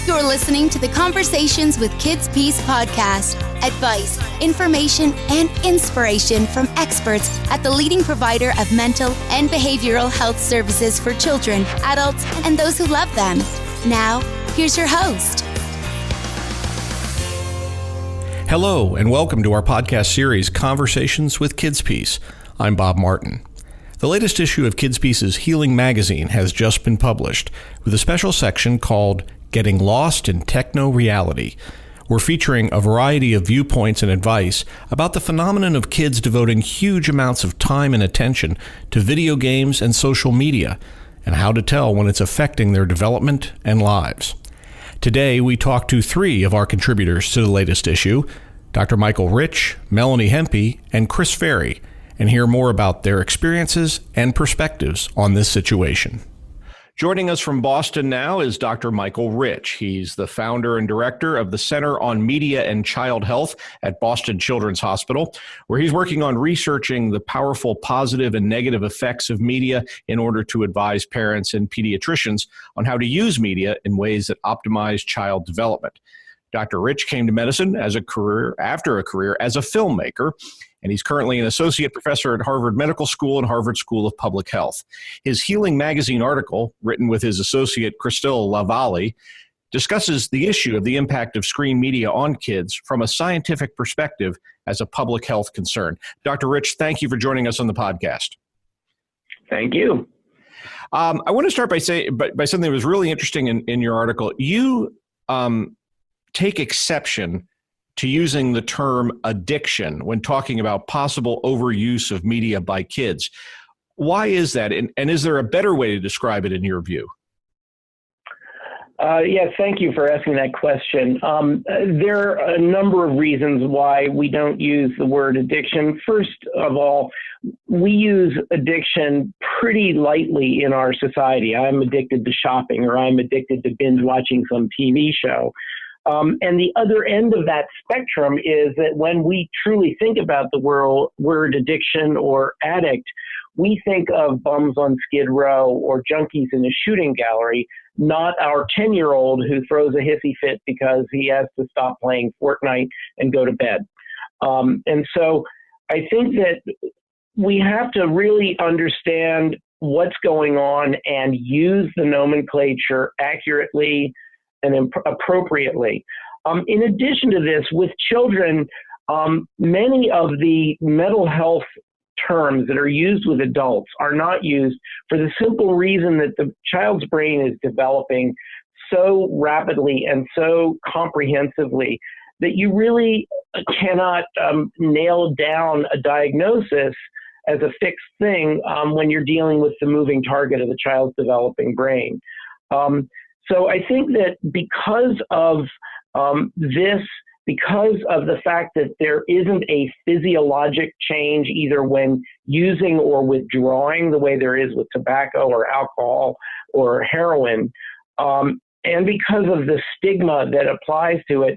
You're listening to the Conversations with Kids Peace podcast. Advice, information, and inspiration from experts at the leading provider of mental and behavioral health services for children, adults, and those who love them. Now, here's your host. Hello, and welcome to our podcast series, Conversations with Kids Peace. I'm Bob Martin. The latest issue of Kids Peace's Healing magazine has just been published, with a special section called Getting Lost in Techno-Reality. We're featuring a variety of viewpoints and advice about the phenomenon of kids devoting huge amounts of time and attention to video games and social media, and how to tell when it's affecting their development and lives. Today, we talk to three of our contributors to the latest issue, Dr. Michael Rich, Melanie Hempe, and Chris Ferry, and hear more about their experiences and perspectives on this situation. Joining us from Boston now is Dr. Michael Rich. He's the founder and director of the Center on Media and Child Health at Boston Children's Hospital, where he's working on researching the powerful positive and negative effects of media in order to advise parents and pediatricians on how to use media in ways that optimize child development. Dr. Rich came to medicine after a career as a filmmaker, and he's currently an associate professor at Harvard Medical School and Harvard School of Public Health. His Healing magazine article, written with his associate Christelle Lavallee, discusses the issue of the impact of screen media on kids from a scientific perspective as a public health concern. Dr. Rich, thank you for joining us on the podcast. Thank you. I want to start by something that was really interesting in your article. You take exception to using the term addiction when talking about possible overuse of media by kids. Why is that? And is there a better way to describe it in your view? Yes, thank you for asking that question. There are a number of reasons why we don't use the word addiction. First of all, we use addiction pretty lightly in our society. I'm addicted to shopping, or I'm addicted to binge watching some TV show. And the other end of that spectrum is that when we truly think about the word addiction or addict, we think of bums on Skid Row or junkies in a shooting gallery, not our 10-year-old who throws a hissy fit because he has to stop playing Fortnite and go to bed. And so I think that we have to really understand what's going on and use the nomenclature accurately and appropriately. In addition to this, with children, many of the mental health terms that are used with adults are not used for the simple reason that the child's brain is developing so rapidly and so comprehensively that you really cannot nail down a diagnosis as a fixed thing when you're dealing with the moving target of the child's developing brain. So I think that because of because of the fact that there isn't a physiologic change either when using or withdrawing the way there is with tobacco or alcohol or heroin, and because of the stigma that applies to it,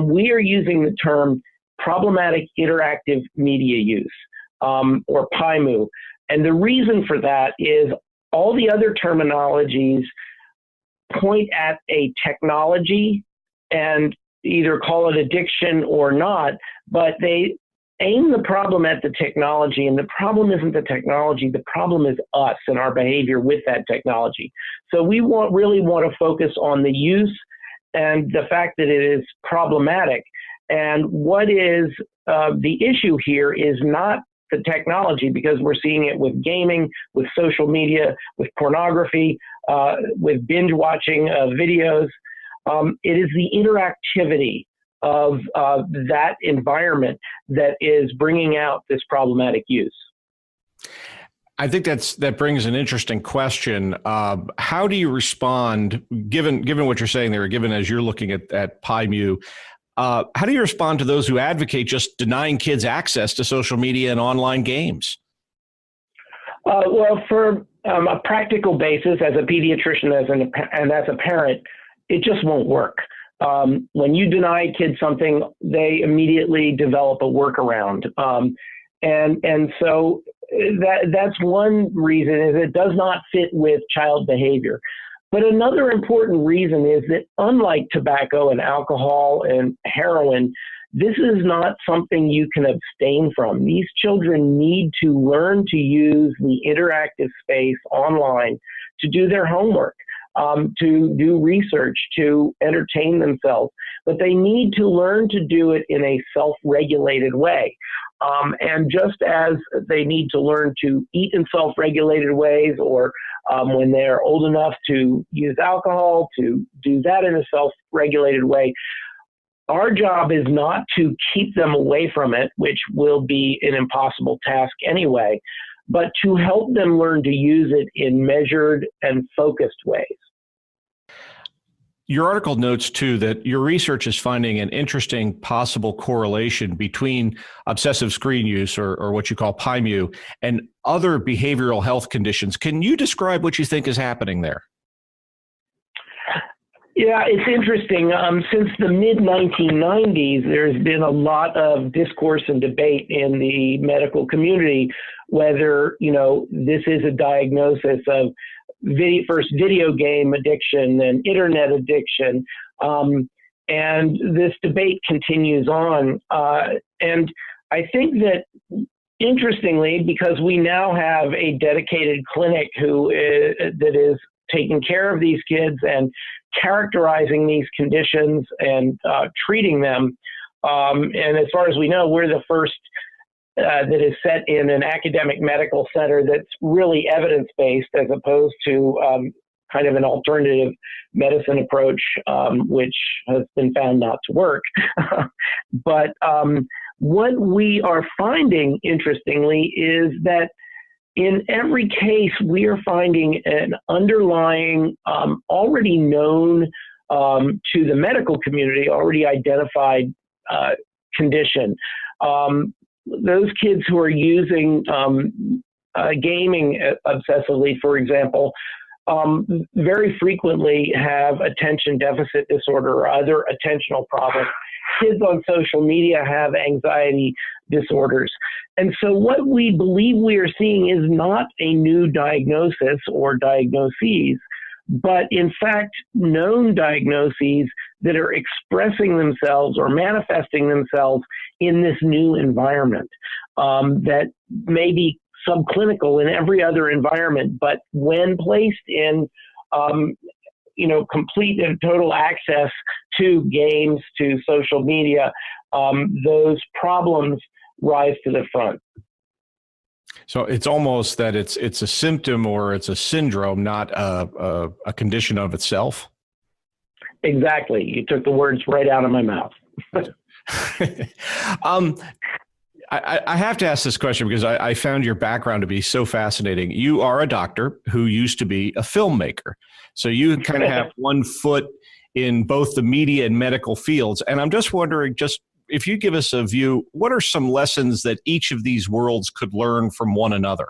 we are using the term problematic interactive media use, or PIMU. And the reason for that is all the other terminologies point at a technology and either call it addiction or not, but they aim the problem at the technology, and the problem isn't the technology, the problem is us and our behavior with that technology. So we really want to focus on the use and the fact that it is problematic. And what is the issue here is not the technology, because we're seeing it with gaming, with social media, with pornography, with binge watching videos. It is the interactivity of that environment that is bringing out this problematic use. I think that brings an interesting question. How do you respond, given what you're saying there, given as you're looking at PIMU, how do you respond to those who advocate just denying kids access to social media and online games? Well, for a practical basis, as a pediatrician and as a parent, it just won't work. When you deny kids something, they immediately develop a workaround. And so that's one reason, is it does not fit with child behavior. But another important reason is that unlike tobacco and alcohol and heroin, this is not something you can abstain from. These children need to learn to use the interactive space online to do their homework, to do research, to entertain themselves. But they need to learn to do it in a self-regulated way. And just as they need to learn to eat in self-regulated ways, or when they're old enough to use alcohol, to do that in a self-regulated way, our job is not to keep them away from it, which will be an impossible task anyway, but to help them learn to use it in measured and focused ways. Your article notes, too, that your research is finding an interesting possible correlation between obsessive screen use, or what you call PIMU, and other behavioral health conditions. Can you describe what you think is happening there? Yeah, it's interesting. Since the mid-1990s, there's been a lot of discourse and debate in the medical community whether, this is a diagnosis of first video game addiction and internet addiction. And this debate continues on. And I think that, interestingly, because we now have a dedicated clinic that is taking care of these kids and characterizing these conditions and treating them. And as far as we know, we're the first that is set in an academic medical center that's really evidence-based, as opposed to kind of an alternative medicine approach, which has been found not to work. But what we are finding, interestingly, is that in every case, we are finding an underlying, already known to the medical community, already identified condition. Those kids who are using gaming obsessively, for example, very frequently have attention deficit disorder or other attentional problems. Kids on social media have anxiety disorders. And so what we believe we are seeing is not a new diagnosis or diagnoses, but in fact, known diagnoses that are expressing themselves or manifesting themselves in this new environment that may be subclinical in every other environment, but when placed in complete and total access to games, to social media, those problems rise to the front. So it's almost that it's a symptom or it's a syndrome, not a condition of itself. Exactly. You took the words right out of my mouth. I have to ask this question because I found your background to be so fascinating. You are a doctor who used to be a filmmaker. So you kind of have one foot in both the media and medical fields. And I'm just wondering, if you give us a view, what are some lessons that each of these worlds could learn from one another?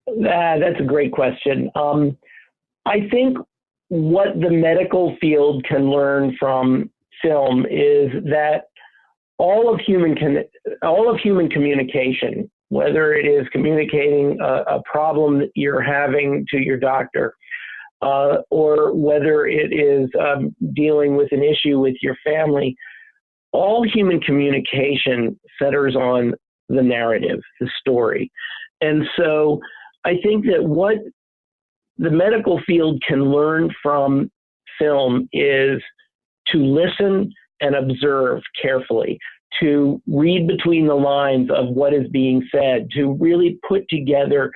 That's a great question. I think what the medical field can learn from film is that all of human communication, whether it is communicating a problem that you're having to your doctor, or whether it is dealing with an issue with your family, all human communication centers on the narrative, the story. And so I think that what the medical field can learn from film is to listen and observe carefully, to read between the lines of what is being said, to really put together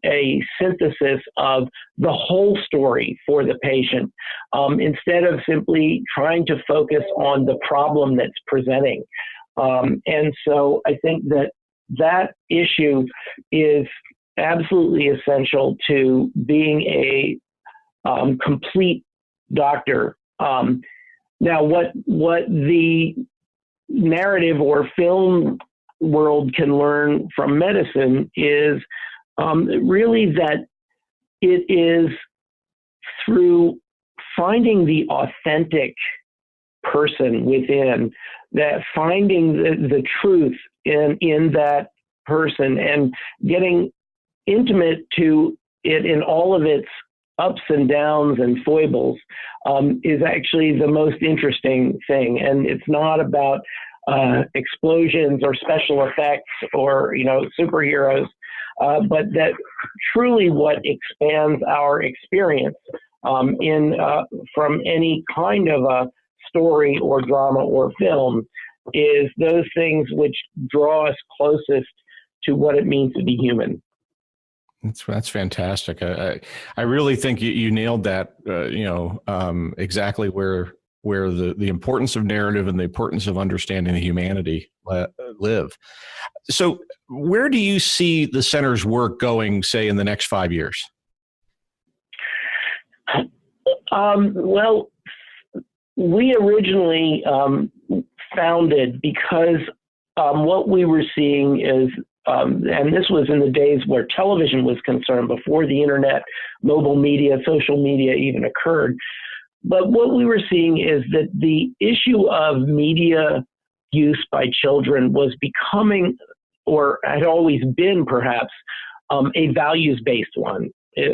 a synthesis of the whole story for the patient, instead of simply trying to focus on the problem that's presenting. And so I think that issue is absolutely essential to being a complete doctor. Now, what the narrative or film world can learn from medicine is really that it is through finding the authentic person within, that finding the truth in that person and getting intimate to it in all of its ups and downs and foibles is actually the most interesting thing. And it's not about explosions or special effects or, superheroes, but that truly what expands our experience from any kind of a story or drama or film is those things which draw us closest to what it means to be human. That's fantastic. I really think you nailed that. Exactly where the importance of narrative and the importance of understanding the humanity live. So, where do you see the center's work going, say, in the next 5 years? Well, we originally founded because what we were seeing is, and this was in the days where television was concerned, before the internet, mobile media, social media even occurred. But what we were seeing is that the issue of media use by children was becoming, or had always been perhaps, a values-based one.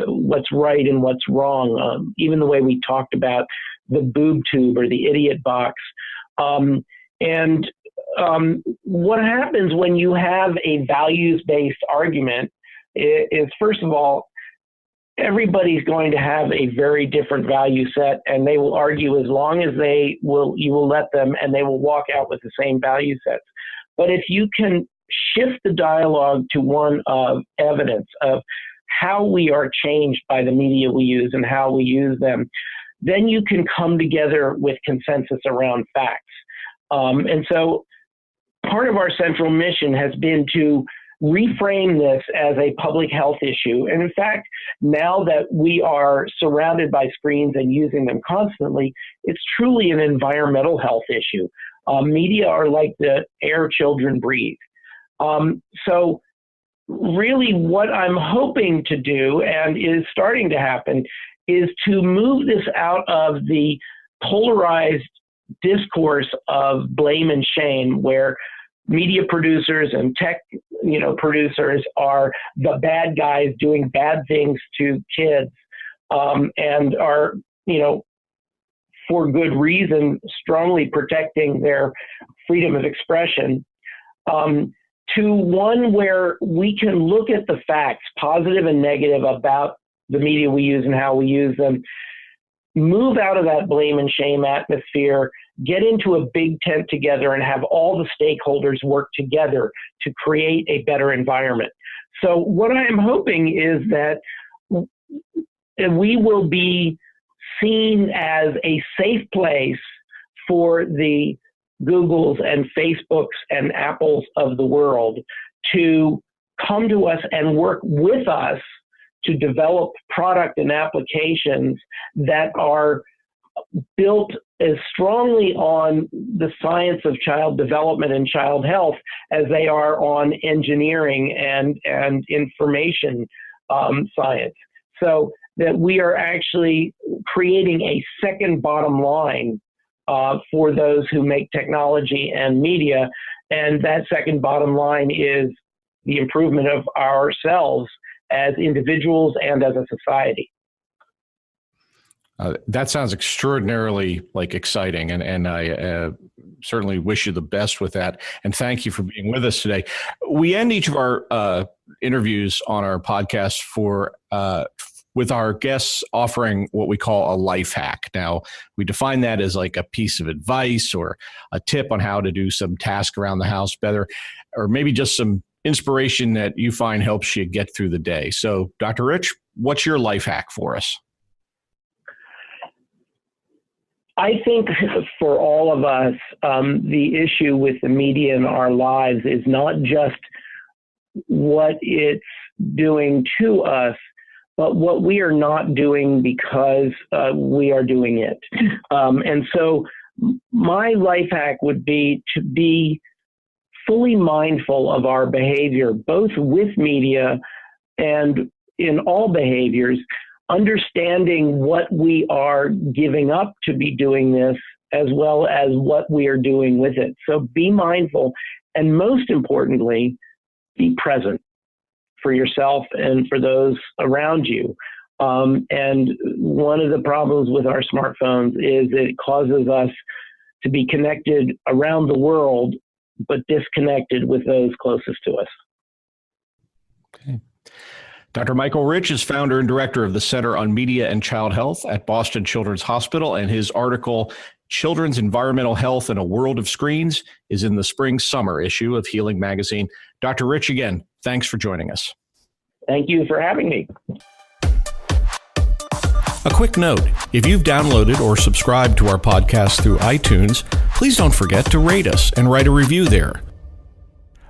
What's right and what's wrong, even the way we talked about the boob tube or the idiot box. What happens when you have a values-based argument is, first of all, everybody's going to have a very different value set, and they will argue as long as you will let them, and they will walk out with the same value sets. But if you can shift the dialogue to one of evidence of how we are changed by the media we use and how we use them, then you can come together with consensus around facts. And so part of our central mission has been to reframe this as a public health issue. And in fact, now that we are surrounded by screens and using them constantly, it's truly an environmental health issue. Media are like the air children breathe. So really what I'm hoping to do, and is starting to happen, is to move this out of the polarized discourse of blame and shame, where media producers and tech, producers are the bad guys doing bad things to kids, and are, for good reason, strongly protecting their freedom of expression, to one where we can look at the facts, positive and negative, about the media we use and how we use them, move out of that blame and shame atmosphere, get into a big tent together and have all the stakeholders work together to create a better environment. So what I am hoping is that we will be seen as a safe place for the Googles and Facebooks and Apples of the world to come to us and work with us to develop product and applications that are built as strongly on the science of child development and child health as they are on engineering and information science. So that we are actually creating a second bottom line for those who make technology and media. And that second bottom line is the improvement of ourselves as individuals and as a society. That sounds extraordinarily exciting, and I certainly wish you the best with that. And thank you for being with us today. We end each of our interviews on our podcast with our guests offering what we call a life hack. Now, we define that as like a piece of advice or a tip on how to do some task around the house better, or maybe just some inspiration that you find helps you get through the day. So, Dr. Rich, what's your life hack for us? I think for all of us, the issue with the media in our lives is not just what it's doing to us, but what we are not doing because we are doing it. And so my life hack would be to be fully mindful of our behavior, both with media and in all behaviors, understanding what we are giving up to be doing this, as well as what we are doing with it. So be mindful, and most importantly, be present. for yourself and for those around you. And one of the problems with our smartphones is it causes us to be connected around the world, but disconnected with those closest to us. Okay. Dr. Michael Rich is founder and director of the Center on Media and Child Health at Boston Children's Hospital, and his article, Children's Environmental Health in a World of Screens, is in the spring-summer issue of Healing Magazine. Dr. Rich, again, thanks for joining us. Thank you for having me. A quick note, if you've downloaded or subscribed to our podcast through iTunes, please don't forget to rate us and write a review there.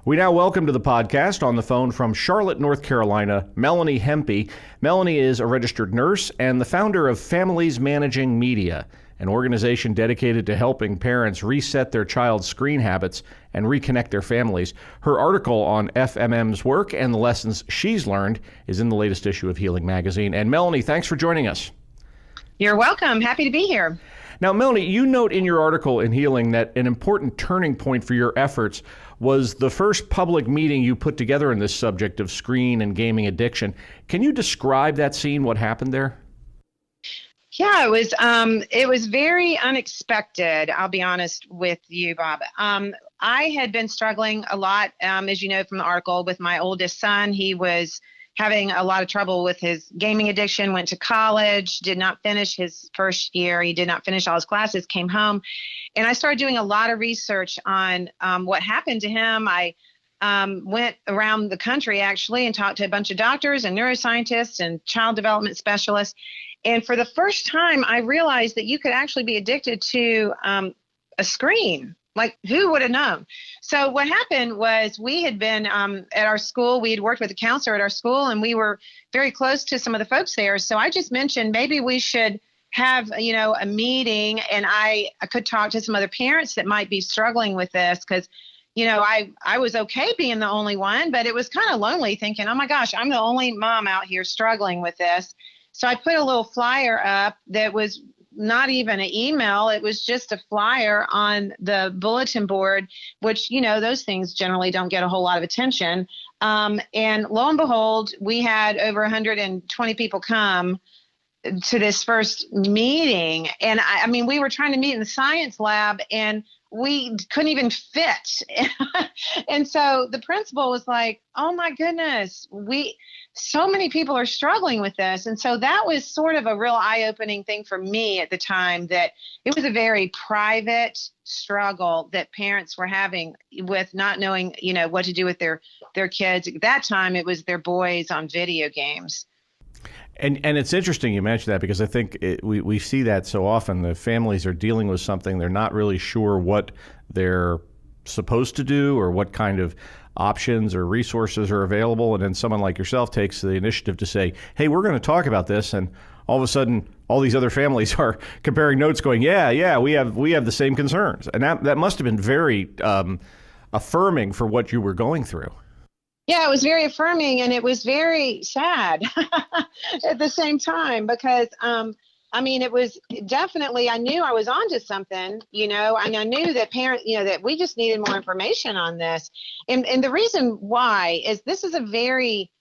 We now welcome to the podcast on the phone from Charlotte, North Carolina, Melanie Hempe. Melanie is a registered nurse and the founder of Families Managing Media, an organization dedicated to helping parents reset their child's screen habits and reconnect their families. Her article on FMM's work and the lessons she's learned is in the latest issue of Healing Magazine. And Melanie, thanks for joining us. You're welcome. Happy to be here. Now, Melanie, you note in your article in Healing that an important turning point for your efforts was the first public meeting you put together in this subject of screen and gaming addiction. Can you describe that scene, what happened there? Yeah, it was very unexpected. I'll be honest with you, Bob. I had been struggling a lot, as you know from the article, with my oldest son. He was having a lot of trouble with his gaming addiction, went to college, did not finish his first year. He did not finish all his classes, came home. And I started doing a lot of research on what happened to him. I went around the country, actually, and talked to a bunch of doctors and neuroscientists and child development specialists. And for the first time, I realized that you could actually be addicted to a screen. Like, who would have known? So what happened was we had been at our school. We had worked with a counselor at our school, and we were very close to some of the folks there. So I just mentioned maybe we should have, a meeting, and I could talk to some other parents that might be struggling with this because, I was okay being the only one, but it was kind of lonely thinking, oh my gosh, I'm the only mom out here struggling with this. So I put a little flyer up that was not even an email. It was just a flyer on the bulletin board, which, those things generally don't get a whole lot of attention. And lo and behold, we had over 120 people come to this first meeting. And I mean, we were trying to meet in the science lab and we couldn't even fit. And so the principal was like, oh my goodness, so many people are struggling with this. And so that was sort of a real eye-opening thing for me at the time, that it was a very private struggle that parents were having with not knowing, what to do with their kids. At that time, it was their boys on video games. And it's interesting you mentioned that, because I think we see that so often. The families are dealing with something. They're not really sure what they're supposed to do or what kind of options or resources are available. And then someone like yourself takes the initiative to say, hey, we're going to talk about this. And all of a sudden, all these other families are comparing notes going, yeah, we have the same concerns. And that must have been very affirming for what you were going through. Yeah, it was very affirming, and it was very sad at the same time, because, it was definitely, I knew I was onto something, and I knew that parents, that we just needed more information on this. And the reason why is this is a very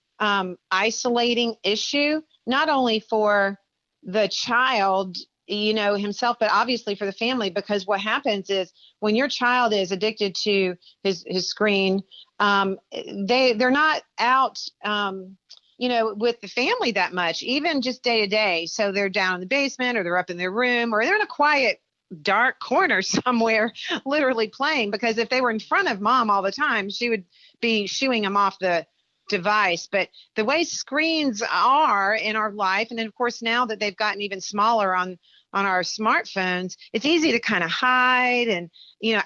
isolating issue, not only for the child, himself, but obviously for the family, because what happens is when your child is addicted to his screen, they're not out, with the family that much, even just day to day. So they're down in the basement, or they're up in their room, or they're in a quiet, dark corner somewhere, literally playing, because if they were in front of mom all the time, she would be shooing them off the device. But the way screens are in our life, and then of course now that they've gotten even smaller on our smartphones, it's easy to kind of hide and,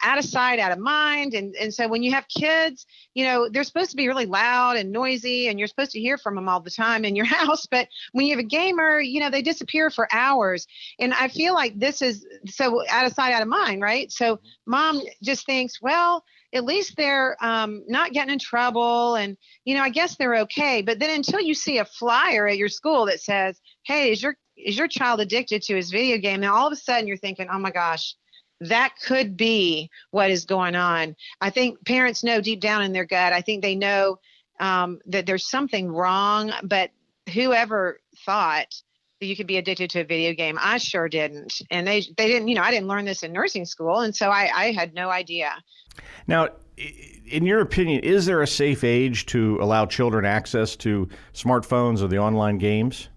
out of sight, out of mind. And so when you have kids, they're supposed to be really loud and noisy, and you're supposed to hear from them all the time in your house. But when you have a gamer, they disappear for hours. And I feel like this is so out of sight, out of mind, right? So mom just thinks, well, at least they're not getting in trouble, and, I guess they're okay. But then until you see a flyer at your school that says, hey, is your child addicted to his video game? Now all of a sudden you're thinking, oh my gosh, that could be what is going on. I think parents know deep down in their gut. I think they know that there's something wrong. But whoever thought that you could be addicted to a video game? I sure didn't. And they didn't, I didn't learn this in nursing school. And so I had no idea. Now, in your opinion, is there a safe age to allow children access to smartphones or the online games?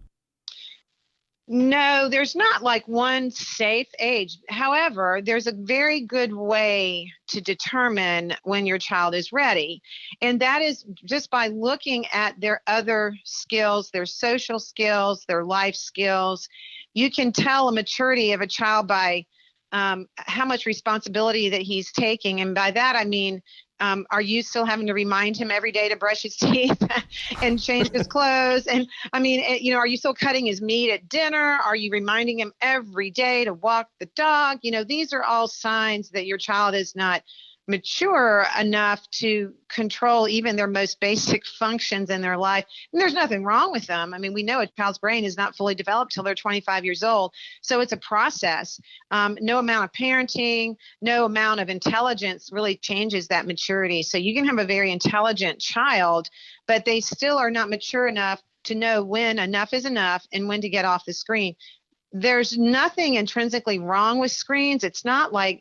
No, there's not like one safe age. However, there's a very good way to determine when your child is ready. And that is just by looking at their other skills, their social skills, their life skills. You can tell a maturity of a child by how much responsibility that he's taking. And by that, I mean, are you still having to remind him every day to brush his teeth and change his clothes? And I mean, are you still cutting his meat at dinner? Are you reminding him every day to walk the dog? These are all signs that your child is not mature enough to control even their most basic functions in their life. And there's nothing wrong with them. I mean, we know a child's brain is not fully developed till they're 25 years old. So it's a process. No amount of parenting, no amount of intelligence really changes that maturity. So you can have a very intelligent child, but they still are not mature enough to know when enough is enough and when to get off the screen. There's nothing intrinsically wrong with screens. It's not like,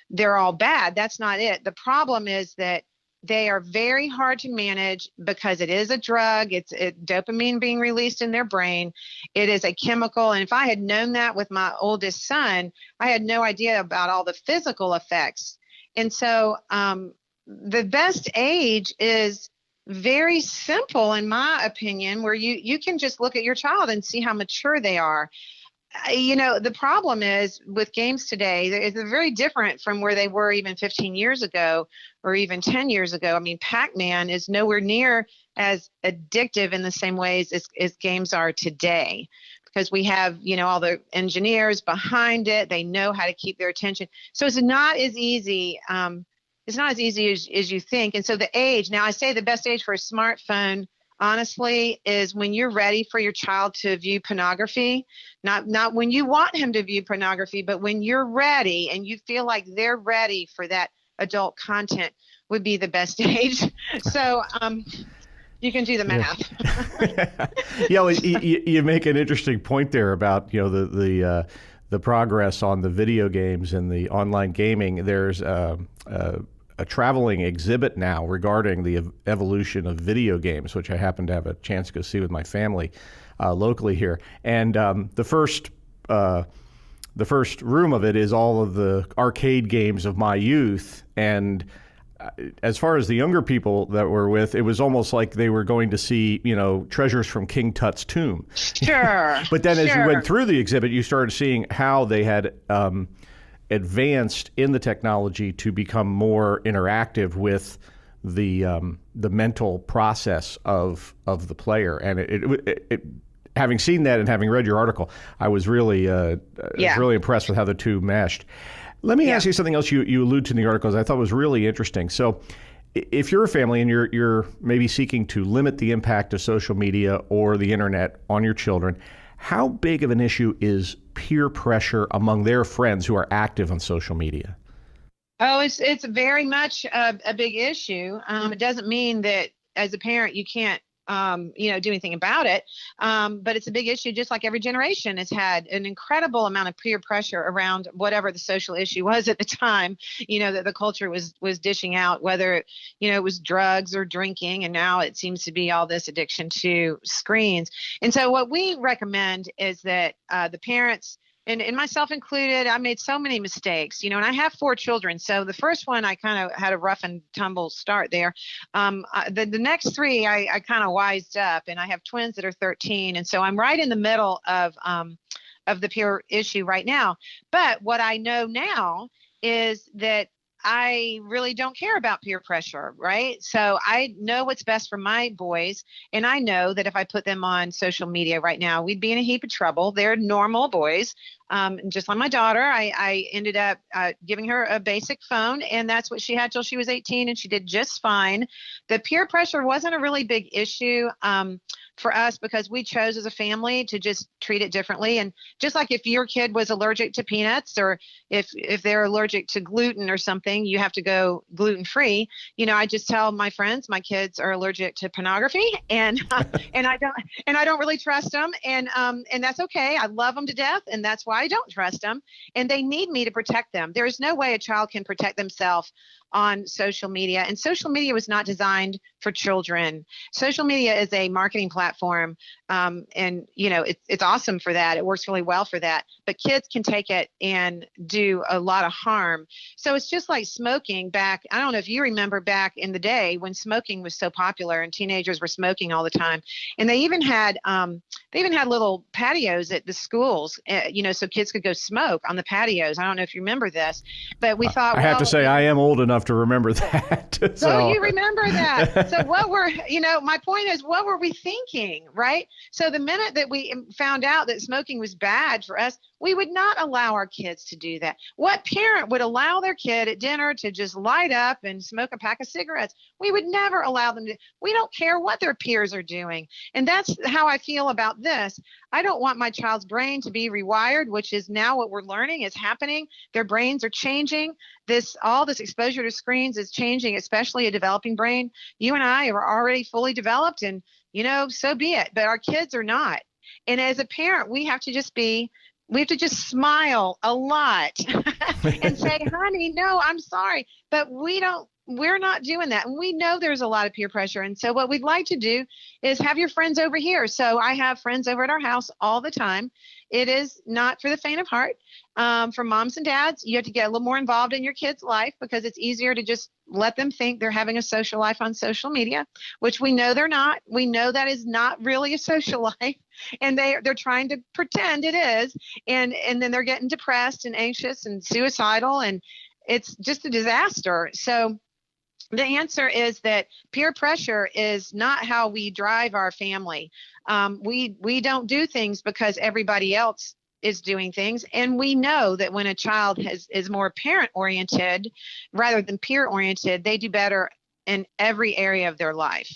they're all bad. That's not it. The problem is that they are very hard to manage because it is a drug. It's dopamine being released in their brain. It is a chemical. And if I had known that with my oldest son, I had no idea about all the physical effects. And so the best age is very simple, in my opinion, where you can just look at your child and see how mature they are. The problem is with games today, it's very different from where they were even 15 years ago or even 10 years ago. I mean, Pac-Man is nowhere near as addictive in the same ways as games are today, because we have, all the engineers behind it. They know how to keep their attention. So it's not as easy. It's not as easy as you think. And so the age, now I say the best age for a smartphone, honestly, is when you're ready for your child to view pornography, not when you want him to view pornography, but when you're ready and you feel like they're ready for that adult content would be the best age. So you can do the math. Yeah, well, you make an interesting point there about, the progress on the video games and the online gaming. There's a traveling exhibit now regarding the evolution of video games, which I happen to have a chance to go see with my family locally here. And the first room of it is all of the arcade games of my youth. And as far as the younger people that were with, it was almost like they were going to see, treasures from King Tut's tomb. Sure. But then as you went through the exhibit, you started seeing how they had advanced in the technology to become more interactive with the mental process of the player. And it having seen that and having read your article, I was really really impressed with how the two meshed. Let me ask you something else you allude to in the article that I thought was really interesting. So if you're a family and you're maybe seeking to limit the impact of social media or the internet on your children, how big of an issue is peer pressure among their friends who are active on social media? Oh, it's very much a big issue. It doesn't mean that as a parent you can't do anything about it. But it's a big issue, just like every generation has had an incredible amount of peer pressure around whatever the social issue was at the time, that the culture was dishing out, whether, it was drugs or drinking. And now it seems to be all this addiction to screens. And so what we recommend is that the parents, and myself included, I made so many mistakes, and I have 4 children. So the first one, I kind of had a rough and tumble start there. The next 3, I kind of wised up, and I have twins that are 13. And so I'm right in the middle of the peer issue right now. But what I know now is that I really don't care about peer pressure, right? So I know what's best for my boys. And I know that if I put them on social media right now, we'd be in a heap of trouble. They're normal boys. Just like my daughter, I ended up giving her a basic phone, and that's what she had till she was 18, and she did just fine. The peer pressure wasn't a really big issue. for us because we chose as a family to just treat it differently. And just like if your kid was allergic to peanuts, or if they're allergic to gluten or something, you have to go gluten free. I just tell my friends my kids are allergic to pornography, and I don't really trust them, and that's okay. I love them to death, and that's why I don't trust them. And they need me to protect them. There is no way a child can protect themselves on social media. And social media was not designed for children. Social media is a marketing platform. And it's awesome for that. It works really well for that. But kids can take it and do a lot of harm. So it's just like smoking back. I don't know if you remember back in the day when smoking was so popular and teenagers were smoking all the time. And they even had little patios at the schools, so kids could go smoke on the patios. I don't know if you remember this, but we thought, I have to say I am old enough to remember that. So you remember that. So my point is, what were we thinking, right? So the minute that we found out that smoking was bad for us, we would not allow our kids to do that. What parent would allow their kid at dinner to just light up and smoke a pack of cigarettes? We would never allow them to. We don't care what their peers are doing. And that's how I feel about this. I don't want my child's brain to be rewired, which is now what we're learning is happening. Their brains are changing. All this exposure to screens is changing, especially a developing brain. You and I are already fully developed, and so be it. But our kids are not. And as a parent, we have to just smile a lot and say, honey, no, I'm sorry. But we're not doing that. And we know there's a lot of peer pressure. And so what we'd like to do is have your friends over here. So I have friends over at our house all the time. It is not for the faint of heart. For moms and dads, you have to get a little more involved in your kids' life because it's easier to just let them think they're having a social life on social media, which we know they're not. We know that is not really a social life, and they're trying to pretend it is, and then they're getting depressed and anxious and suicidal, and it's just a disaster. So the answer is that peer pressure is not how we drive our family. We don't do things because everybody else is doing things. And we know that when a child is more parent oriented rather than peer oriented, they do better in every area of their life.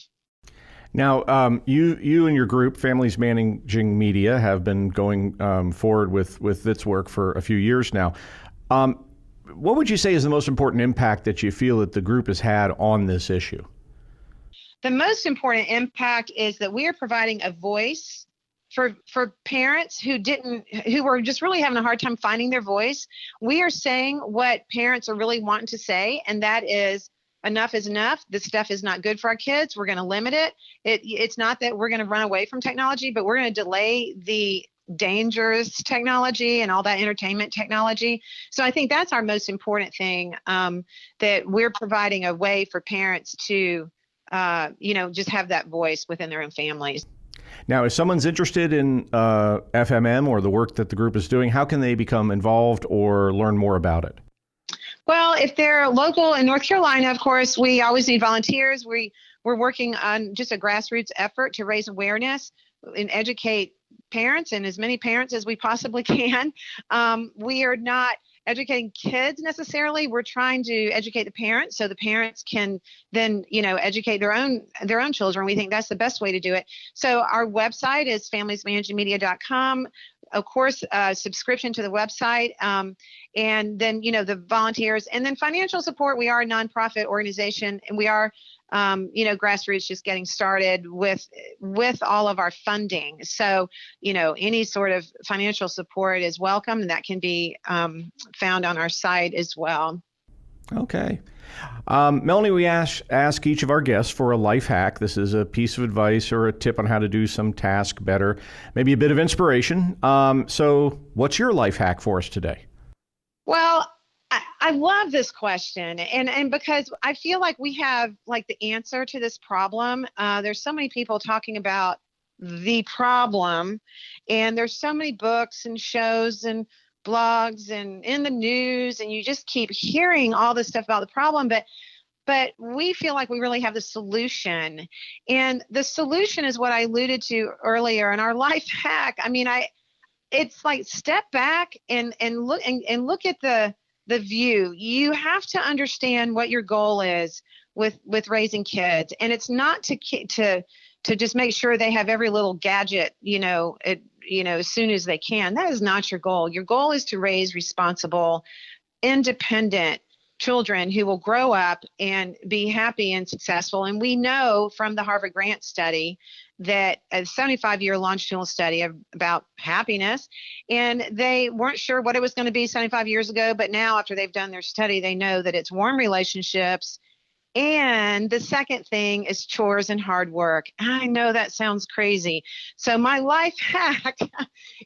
Now, you and your group, Families Managing Media, have been going forward with its work for a few years now. What would you say is the most important impact that you feel that the group has had on this issue? The most important impact is that we are providing a voice for parents who were just really having a hard time finding their voice. We are saying what parents are really wanting to say, and that is enough is enough. This stuff is not good for our kids. We're going to limit it. It's not that we're going to run away from technology, but we're going to delay the dangerous technology and all that entertainment technology. So I think that's our most important thing, that we're providing a way for parents to, just have that voice within their own families. Now, if someone's interested in FMM or the work that the group is doing, how can they become involved or learn more about it? Well, if they're local in North Carolina, of course, we always need volunteers. We're working on just a grassroots effort to raise awareness and educate parents, and as many parents as we possibly can. We are not educating kids necessarily. We're trying to educate the parents so the parents can then, educate their own children. We think that's the best way to do it. So our website is familiesmanagingmedia.com. Of course, subscription to the website, and then, the volunteers, and then financial support. We are a nonprofit organization, and we are grassroots, just getting started with all of our funding. So, any sort of financial support is welcome, and that can be found on our site as well. Okay. Melanie, we ask each of our guests for a life hack. This is a piece of advice or a tip on how to do some task better, maybe a bit of inspiration. So what's your life hack for us today? Well, I love this question, and because I feel like we have the answer to this problem. There's so many people talking about the problem, and there's so many books and shows and blogs and in the news, and you just keep hearing all this stuff about the problem, but we feel like we really have the solution. And the solution is what I alluded to earlier in our life hack. I mean, it's like step back and look at the view. You have to understand what your goal is with raising kids, and it's not to to just make sure they have every little gadget, as soon as they can. That is not your goal. Your goal is to raise responsible, independent children who will grow up and be happy and successful. And we know from the Harvard Grant study that a 75-year longitudinal study about happiness, and they weren't sure what it was going to be 75 years ago, but now after they've done their study, they know that it's warm relationships. And the second thing is chores and hard work. I know that sounds crazy. So my life hack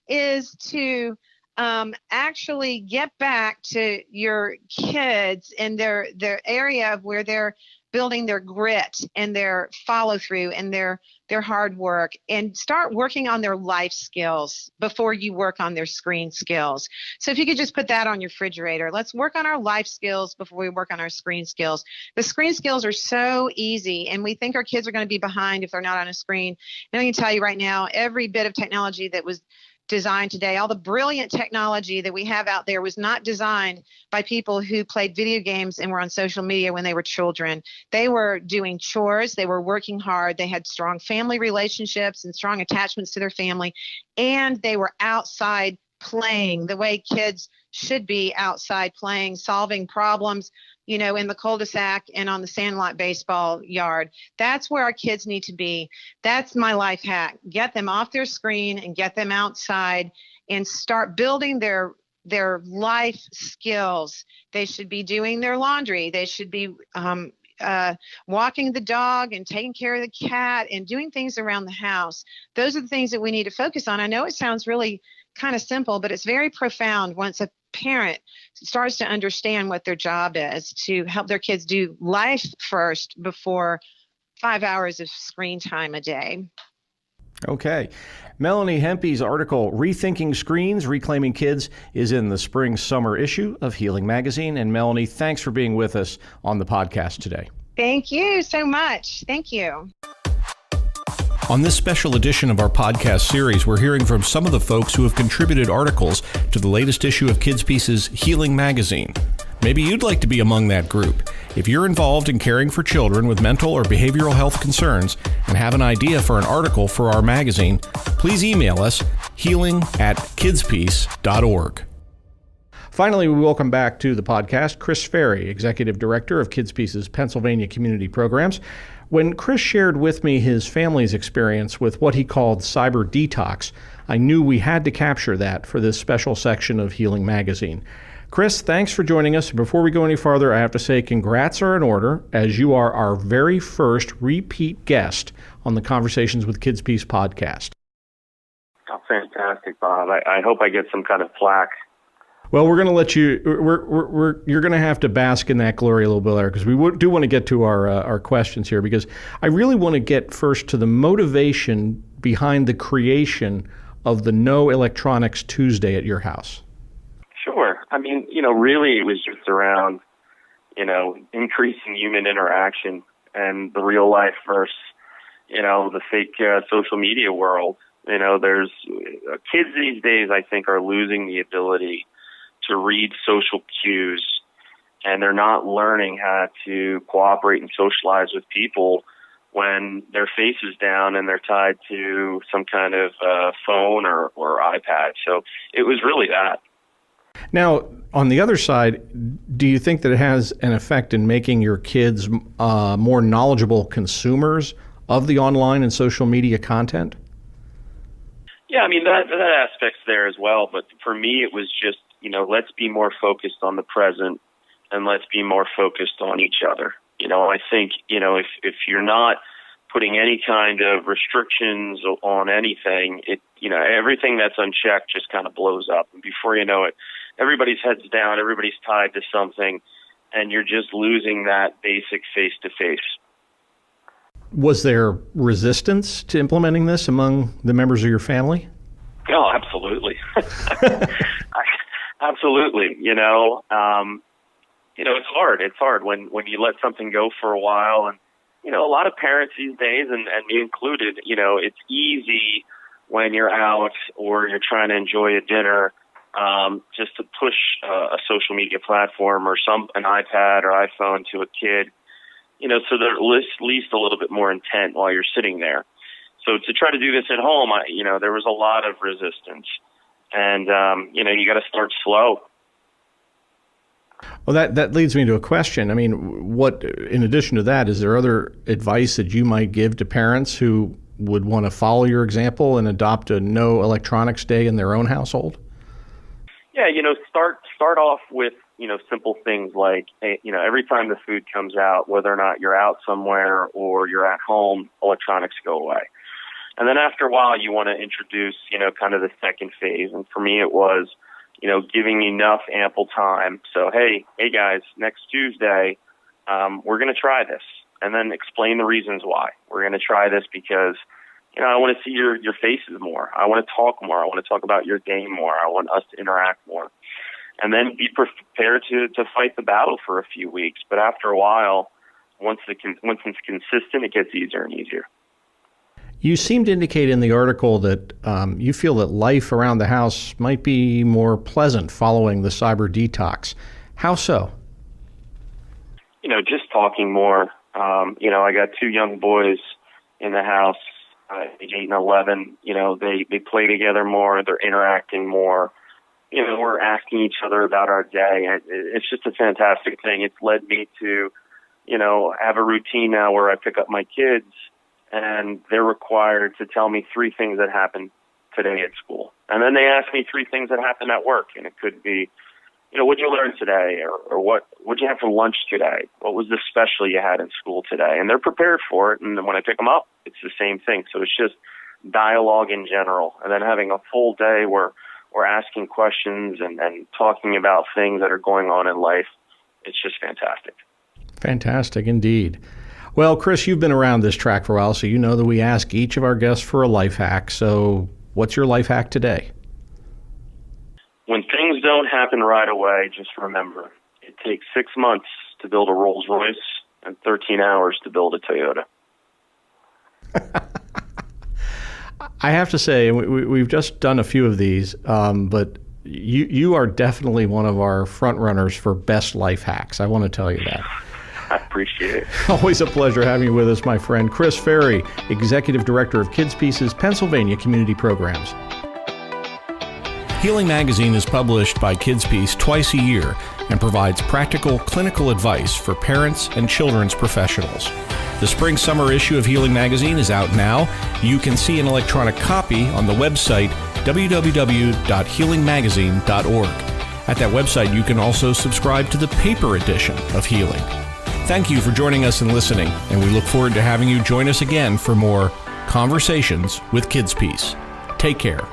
is to actually get back to your kids and their area of where they're building their grit and their follow through and their hard work, and start working on their life skills before you work on their screen skills. So if you could just put that on your refrigerator, let's work on our life skills before we work on our screen skills. The screen skills are so easy, and we think our kids are going to be behind if they're not on a screen. And I can tell you right now, every bit of technology that was designed today, all the brilliant technology that we have out there was not designed by people who played video games and were on social media when they were children. They were doing chores, they were working hard, they had strong family relationships and strong attachments to their family, and they were outside playing the way kids should be outside playing, solving problems, in the cul-de-sac and on the sandlot baseball yard. That's where our kids need to be. That's my life hack. Get them off their screen and get them outside and start building their life skills. They should be doing their laundry. They should be walking the dog and taking care of the cat and doing things around the house. Those are the things that we need to focus on. I know it sounds really kind of simple, but it's very profound once a parent starts to understand what their job is, to help their kids do life first before 5 hours of screen time a day. Okay. Melanie Hempy's article, Rethinking Screens, Reclaiming Kids, is in the spring-summer issue of Healing Magazine. And Melanie, thanks for being with us on the podcast today. Thank you so much. Thank you. On this special edition of our podcast series, we're hearing from some of the folks who have contributed articles to the latest issue of Kids Piece's Healing Magazine. Maybe you'd like to be among that group. If you're involved in caring for children with mental or behavioral health concerns and have an idea for an article for our magazine, please email us healing@kidspiece.org. Finally, we welcome back to the podcast Chris Ferry, Executive Director of Kids Piece's Pennsylvania Community Programs. When Chris shared with me his family's experience with what he called cyber detox, I knew we had to capture that for this special section of Healing Magazine. Chris, thanks for joining us. Before we go any farther, I have to say congrats are in order, as you are our very first repeat guest on the Conversations with Kids Piece podcast. Oh, fantastic, Bob. I hope I get some kind of plaque. Well, we're going to let you. You're going to have to bask in that glory a little bit later, because we do want to get to our questions here. Because I really want to get first to the motivation behind the creation of the No Electronics Tuesday at your house. Sure. I mean, really, it was just around, increasing human interaction and the real life versus, the fake social media world. There's kids these days, I think, are losing the ability to read social cues, and they're not learning how to cooperate and socialize with people when their face is down and they're tied to some kind of phone or iPad. So it was really that. Now, on the other side, do you think that it has an effect in making your kids more knowledgeable consumers of the online and social media content? Yeah, I mean, that aspect's there as well. But for me, it was just, let's be more focused on the present and let's be more focused on each other. I think, if you're not putting any kind of restrictions on anything, everything that's unchecked just kind of blows up. And before you know it, everybody's head's down, everybody's tied to something, and you're just losing that basic face-to-face. Was there resistance to implementing this among the members of your family? Oh, absolutely. Absolutely. It's hard. It's hard when you let something go for a while. And, a lot of parents these days, and me included, it's easy when you're out or you're trying to enjoy a dinner, just to push a social media platform or an iPad or iPhone to a kid, so they're at least a little bit more intent while you're sitting there. So to try to do this at home, there was a lot of resistance. And, you got to start slow. Well, that leads me to a question. I mean, in addition to that, is there other advice that you might give to parents who would want to follow your example and adopt a no electronics day in their own household? Yeah, start off with, simple things like, every time the food comes out, whether or not you're out somewhere or you're at home, electronics go away. And then after a while, you want to introduce, kind of the second phase. And for me, it was, giving enough ample time. So, hey guys, next Tuesday, we're going to try this. And then explain the reasons why. We're going to try this because, I want to see your faces more. I want to talk more. I want to talk about your game more. I want us to interact more. And then be prepared to fight the battle for a few weeks. But after a while, once it's consistent, it gets easier and easier. You seem to indicate in the article that you feel that life around the house might be more pleasant following the cyber detox. How so? Just talking more. I got 2 young boys in the house, age 8 and 11. They play together more. They're interacting more. We're asking each other about our day. It's just a fantastic thing. It's led me to, have a routine now where I pick up my kids and they're required to tell me 3 things that happened today at school. And then they ask me 3 things that happened at work. And it could be, what'd you learn today? Or what'd you have for lunch today? What was the special you had in school today? And they're prepared for it. And then when I pick them up, it's the same thing. So it's just dialogue in general. And then having a full day where we're asking questions and talking about things that are going on in life. It's just fantastic. Fantastic indeed. Well, Chris, you've been around this track for a while, so you know that we ask each of our guests for a life hack. So what's your life hack today? When things don't happen right away, just remember, it takes 6 months to build a Rolls Royce and 13 hours to build a Toyota. I have to say, we've just done a few of these, but you are definitely one of our front runners for best life hacks. I want to tell you that. I appreciate it. Always a pleasure having you with us, my friend. Chris Ferry, Executive Director of Kids Peace's Pennsylvania Community Programs. Healing Magazine is published by Kids Peace twice a year and provides practical clinical advice for parents and children's professionals. The spring-summer issue of Healing Magazine is out now. You can see an electronic copy on the website www.healingmagazine.org. At that website, you can also subscribe to the paper edition of Healing. Thank you for joining us and listening, and we look forward to having you join us again for more Conversations with Kids Peace. Take care.